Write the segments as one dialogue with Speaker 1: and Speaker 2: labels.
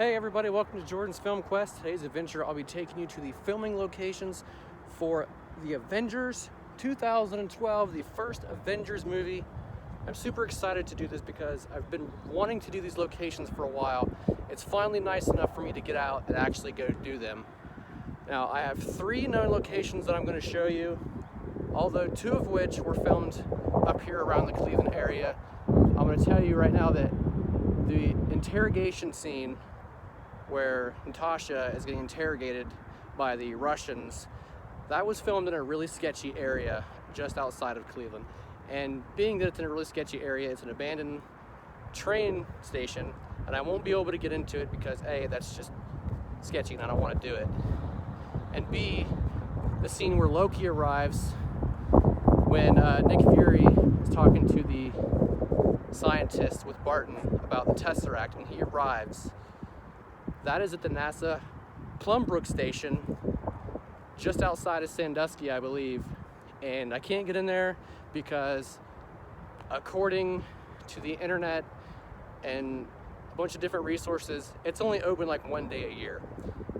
Speaker 1: Hey everybody, welcome to Jordan's Film Quest. Today's adventure, I'll be taking you to the filming locations for the Avengers 2012, the first Avengers movie. I'm super excited to do this because I've been wanting to do these locations for a while. It's finally nice enough for me to get out and actually go do them. Now, I have 3 known locations that I'm going to show you, although 2 of which were filmed up here around the Cleveland area. I'm going to tell you right now that the interrogation scene where Natasha is getting interrogated by the Russians, that was filmed in a really sketchy area just outside of Cleveland. And being that it's in a really sketchy area, it's an abandoned train station, and I won't be able to get into it because A, that's just sketchy and I don't want to do it. And B, the scene where Loki arrives when Nick Fury is talking to the scientist with Barton about the Tesseract when he arrives. That is at the NASA Plumbrook station, just outside of Sandusky, I believe. And I can't get in there because, according to the internet and a bunch of different resources, it's only open like 1 day a year.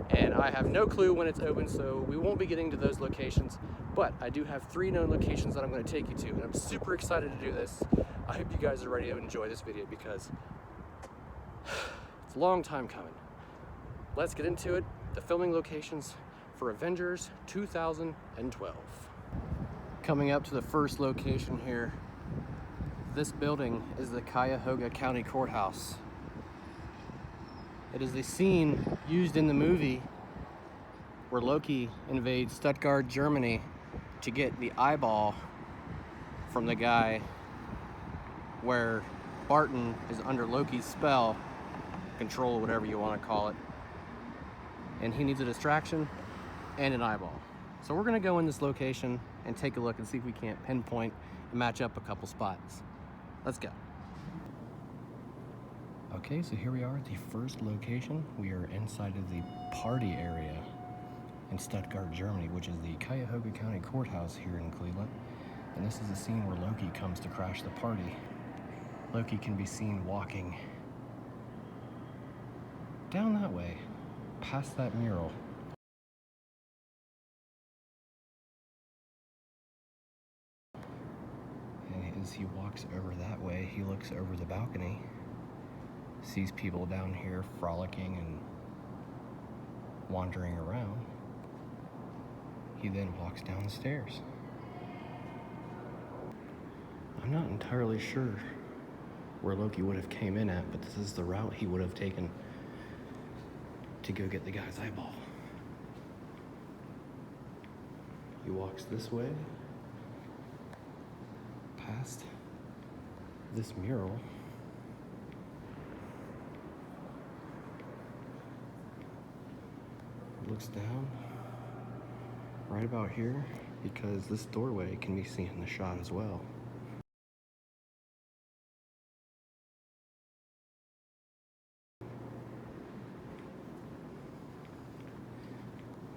Speaker 1: And I have no clue when it's open, so we won't be getting to those locations. But I do have 3 known locations that I'm going to take you to, and I'm super excited to do this. I hope you guys are ready to enjoy this video because it's a long time coming. Let's get into it. The filming locations for Avengers 2012. Coming up to the first location here, this building is the Cuyahoga County Courthouse. It is the scene used in the movie where Loki invades Stuttgart, Germany to get the eyeball from the guy, where Barton is under Loki's spell, control, whatever you want to call it. And he needs a distraction and an eyeball. So we're gonna go in this location and take a look and see if we can't pinpoint and match up a couple spots. Let's go. Okay, so here we are at the first location. We are inside of the party area in Stuttgart, Germany, which is the Cuyahoga County Courthouse here in Cleveland. And this is a scene where Loki comes to crash the party. Loki can be seen walking down that way, past that mural. And as he walks over that way, he looks over the balcony, sees people down here frolicking and wandering around. He then walks down the stairs. I'm not entirely sure where Loki would have came in at, but this is the route he would have taken to go get the guy's eyeball. He walks this way, past this mural, looks down right about here because this doorway can be seen in the shot as well.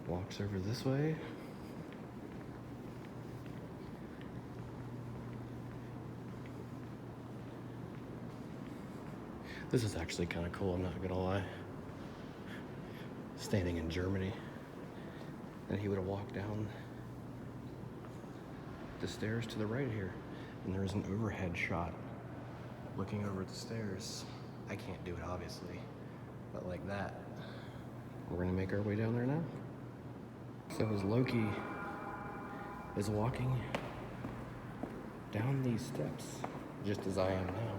Speaker 1: Walks over this way. This is actually kind of cool, I'm not gonna lie. Standing in Germany. And he would have walked down the stairs to the right here. And there's an overhead shot looking over the stairs. I can't do it, obviously, but like that. We're gonna make our way down there now. So as Loki is walking down these steps, just as I am now.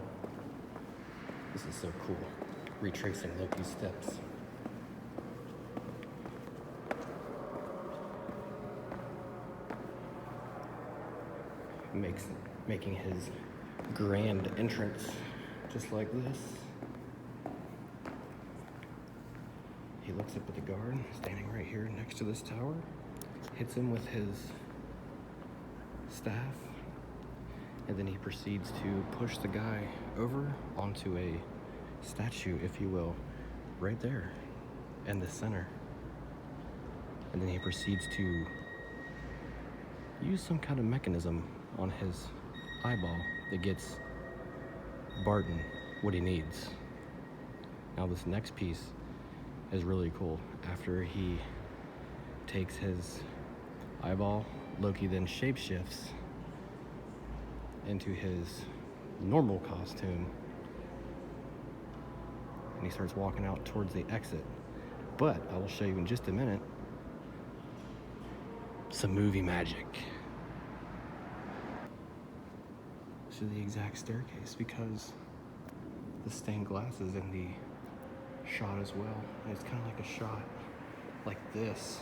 Speaker 1: This is so cool, retracing Loki's steps. Making his grand entrance just like this. He looks up at the guard standing right here next to this tower, hits him with his staff, and then he proceeds to push the guy over onto a statue, if you will, right there in the center. And then he proceeds to use some kind of mechanism on his eyeball that gets Barton what he needs. Now this next piece is really cool. After he takes his eyeball, Loki then shapeshifts into his normal costume and he starts walking out towards the exit. But I will show you in just a minute some movie magic. This is the exact staircase because the stained glass is in the shot as well. And it's kind of like a shot like this.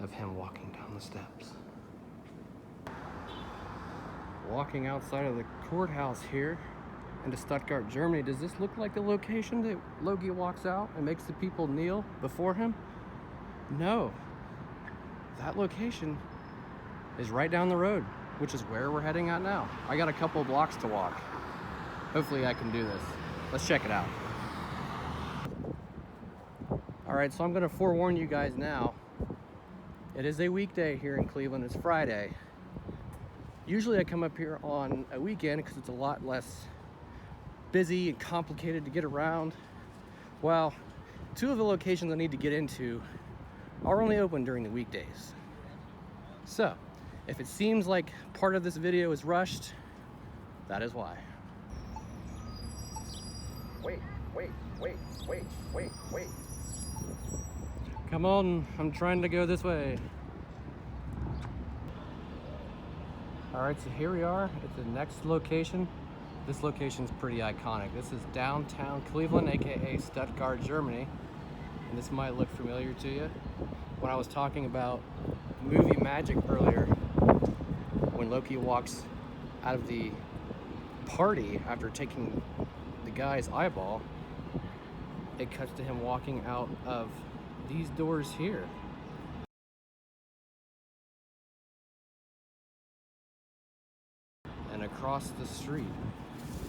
Speaker 1: Of him walking down the steps. Walking outside of the courthouse here into Stuttgart, Germany. Does this look like the location that Loki walks out and makes the people kneel before him? No. That location is right down the road, which is where we're heading out now. I got a couple blocks to walk. Hopefully I can do this. Let's check it out. All right, so I'm gonna forewarn you guys now. It is a weekday here in Cleveland. It's Friday. Usually I come up here on a weekend because it's a lot less busy and complicated to get around. Well, two of the locations I need to get into are only open during the weekdays. So, if it seems like part of this video is rushed, that is why. Wait. Come on, I'm trying to go this way. All right, so here we are at the next location. This location's pretty iconic. This is downtown Cleveland, AKA Stuttgart, Germany. And this might look familiar to you. When I was talking about movie magic earlier, when Loki walks out of the party after taking the guy's eyeball, it cuts to him walking out of these doors here. And across the street,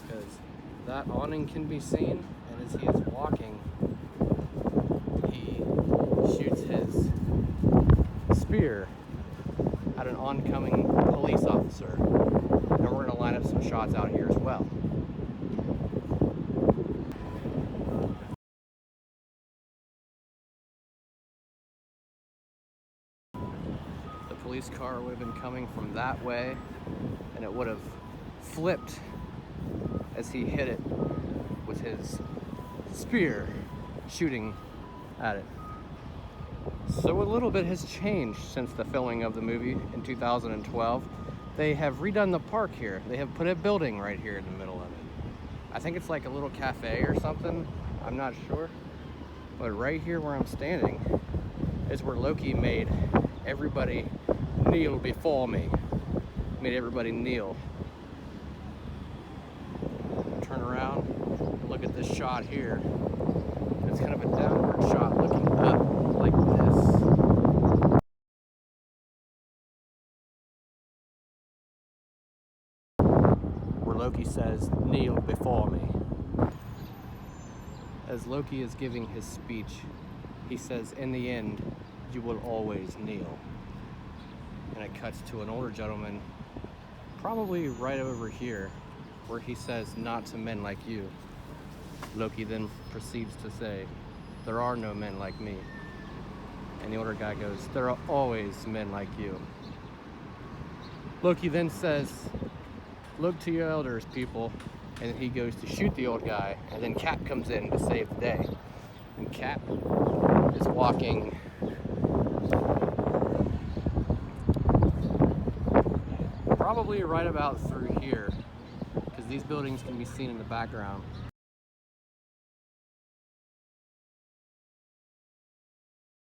Speaker 1: because that awning can be seen, and as he is walking, he shoots his spear at an oncoming police officer. And we're gonna line up some shots out here as well. Police car would have been coming from that way, and it would have flipped as he hit it with his spear, shooting at it. So a little bit has changed since the filming of the movie in 2012. They have redone the park here. They have put a building right here in the middle of it. I think it's like a little cafe or something. I'm not sure. But right here where I'm standing is where Loki made everybody kneel before me. Made everybody kneel. Turn around, look at this shot here. It's kind of a downward shot looking up like this. Where Loki says, "Kneel before me." As Loki is giving his speech, he says, "In the end, you will always kneel." And it cuts to an older gentleman, probably right over here, where he says, "Not to men like you." Loki then proceeds to say, "There are no men like me." And the older guy goes, "There are always men like you." Loki then says, "Look to your elders, people." And he goes to shoot the old guy, and then Cap comes in to save the day. And Cap is walking probably right about through here, because these buildings can be seen in the background.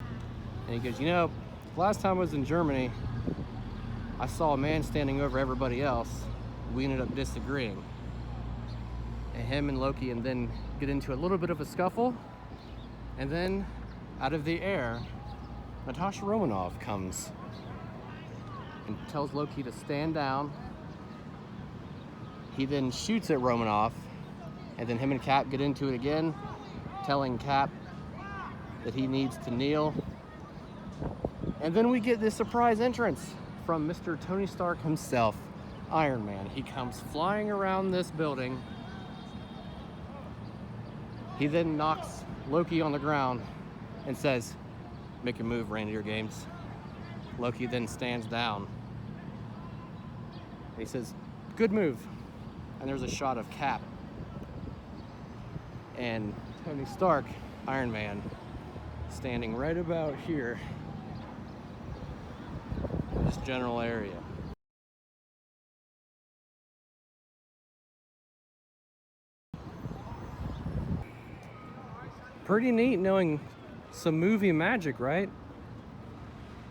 Speaker 1: And he goes, "You know, last time I was in Germany, I saw a man standing over everybody else. We ended up disagreeing." And him and Loki and then get into a little bit of a scuffle. And then out of the air, Natasha Romanoff comes and tells Loki to stand down. He then shoots at Romanoff, and then him and Cap get into it again, telling Cap that he needs to kneel. And then we get this surprise entrance from Mr. Tony Stark himself, Iron Man. He comes flying around this building. He then knocks Loki on the ground and says, "Make your move, Reindeer Games." Loki then stands down. He says, "Good move." And there's a shot of Cap and Tony Stark, Iron Man, standing right about here in this general area. Pretty neat knowing some movie magic, right?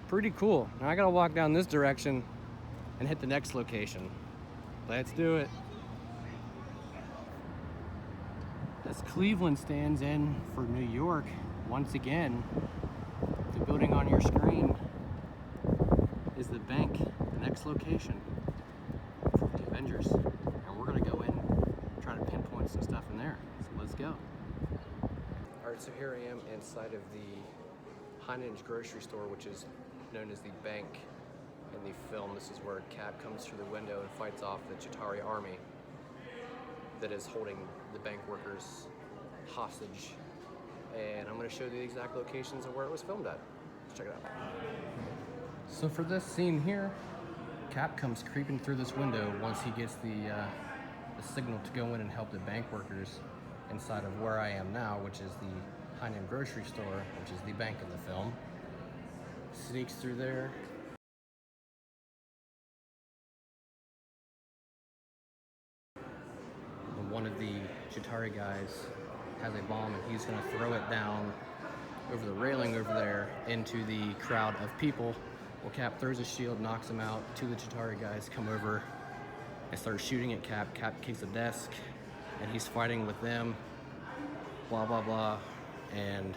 Speaker 1: Pretty cool. Now I gotta walk down this direction and hit the next location. Let's do it. As Cleveland stands in for New York, once again, the building on your screen is the bank, the next location for the Avengers. And we're gonna go in and try to pinpoint some stuff in there. So let's go. All right, so here I am inside of the Heinans grocery store, which is known as the bank in the film. This is where Cap comes through the window and fights off the Chitauri army that is holding the bank workers hostage. And I'm going to show you the exact locations of where it was filmed at. Let's check it out. So for this scene here, Cap comes creeping through this window once he gets the signal to go in and help the bank workers inside of where I am now, which is the Heinans grocery store, which is the bank in the film. Sneaks through there. And one of the Chitauri guys has a bomb and he's gonna throw it down over the railing over there into the crowd of people. Well, Cap throws a shield, knocks him out. Two of the Chitauri guys come over and start shooting at Cap. Cap kicks a desk and he's fighting with them, blah, blah, blah. And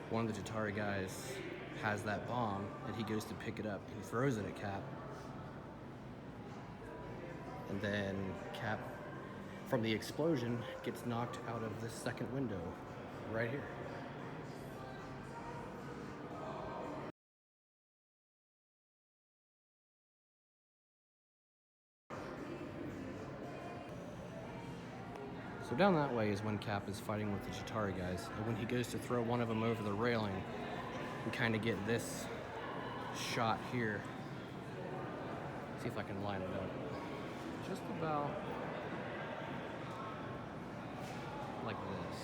Speaker 1: one of the Chitauri guys has that bomb and he goes to pick it up and he throws it at Cap. And then Cap, from the explosion, gets knocked out of this second window right here. So down that way is when Cap is fighting with the Chitauri guys, and when he goes to throw one of them over the railing, we kind of get this shot here. See if I can line it up. Just about like this.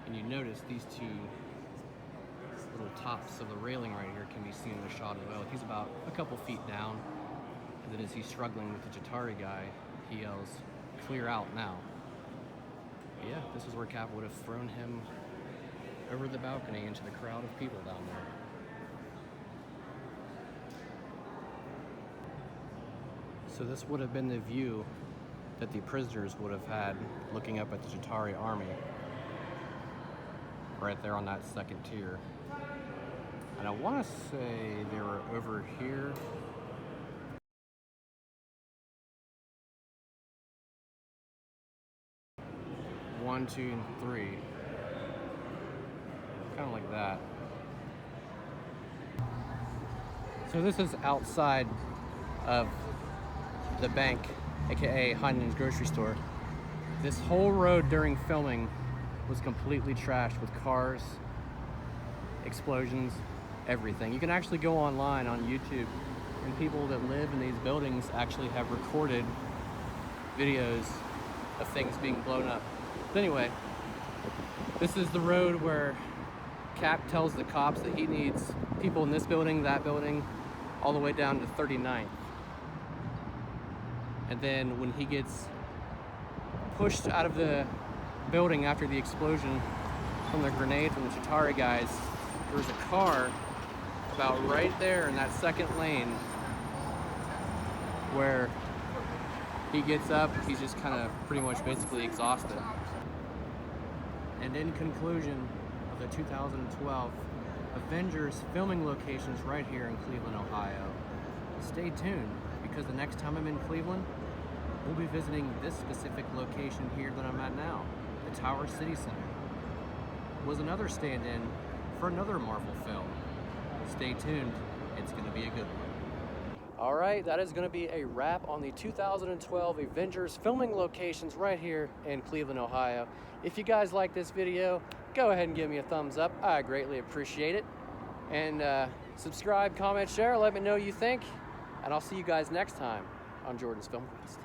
Speaker 1: And you notice these two little tops of the railing right here can be seen in the shot as well. He's about a couple feet down, and then as he's struggling with the Chitauri guy, he yells, "Clear out now." Yeah, this is where Cap would have thrown him over the balcony into the crowd of people down there. So this would have been the view that the prisoners would have had looking up at the Chitauri army. Right there on that second tier. And I want to say they were over here. One, two, and three. Kind of like that. So this is outside of the bank, aka Heinans grocery store. This whole road during filming was completely trashed with cars, explosions, everything. You can actually go online on YouTube, and people that live in these buildings actually have recorded videos of things being blown up. But anyway, this is the road where Cap tells the cops that he needs people in this building, that building, all the way down to 39th. And then when he gets pushed out of the building after the explosion from the grenade from the Chitauri guys, there was a car about right there in that second lane where he gets up, he's just kind of pretty much basically exhausted. And in conclusion of the 2012 Avengers filming locations right here in Cleveland, Ohio, stay tuned because the next time I'm in Cleveland, we'll be visiting this specific location here that I'm at now, the Tower City Center. It was another stand-in for another Marvel film. Stay tuned, it's going to be a good one. All right, that is going to be a wrap on the 2012 Avengers filming locations right here in Cleveland, Ohio. If you guys like this video, go ahead and give me a thumbs up. I greatly appreciate it. And subscribe, comment, share, let me know what you think. And I'll see you guys next time on Jordan's Film Quest.